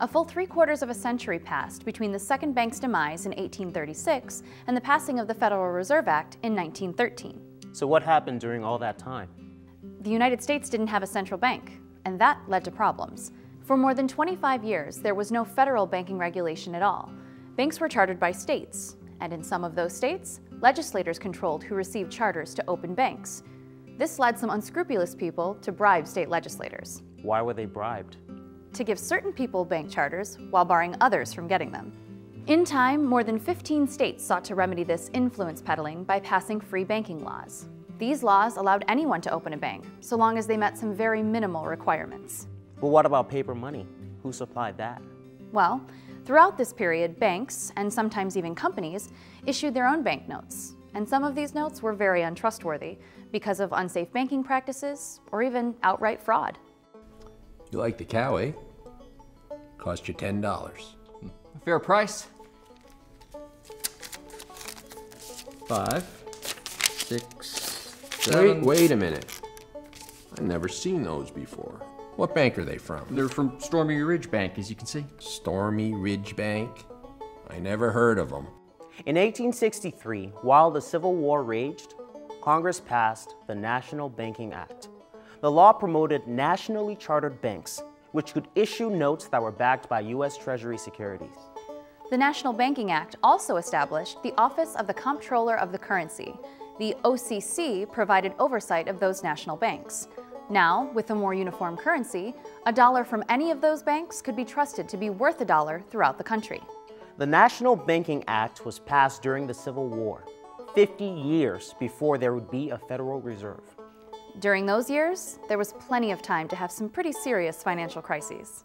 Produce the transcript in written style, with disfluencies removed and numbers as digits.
A full 3/4 of a century passed between the second bank's demise in 1836 and the passing of the Federal Reserve Act in 1913. So what happened during all that time? The United States didn't have a central bank, and that led to problems. For more than 25 years, there was no federal banking regulation at all. Banks were chartered by states, and in some of those states, legislators controlled who received charters to open banks. This led some unscrupulous people to bribe state legislators. Why were they bribed? To give certain people bank charters while barring others from getting them. In time, more than 15 states sought to remedy this influence peddling by passing free banking laws. These laws allowed anyone to open a bank, so long as they met some very minimal requirements. But what about paper money? Who supplied that? Well, throughout this period, banks, and sometimes even companies, issued their own banknotes. And some of these notes were very untrustworthy because of unsafe banking practices or even outright fraud. You like the cow, eh? Cost you $10. A fair price. 5, 6, 7. Wait a minute. I've never seen those before. What bank are they from? They're from Stormy Ridge Bank, as you can see. Stormy Ridge Bank? I never heard of them. In 1863, while the Civil War raged, Congress passed the National Banking Act. The law promoted nationally chartered banks, which could issue notes that were backed by U.S. Treasury securities. The National Banking Act also established the Office of the Comptroller of the Currency. The OCC provided oversight of those national banks. Now, with a more uniform currency, a dollar from any of those banks could be trusted to be worth a dollar throughout the country. The National Banking Act was passed during the Civil War, 50 years before there would be a Federal Reserve. During those years, there was plenty of time to have some pretty serious financial crises.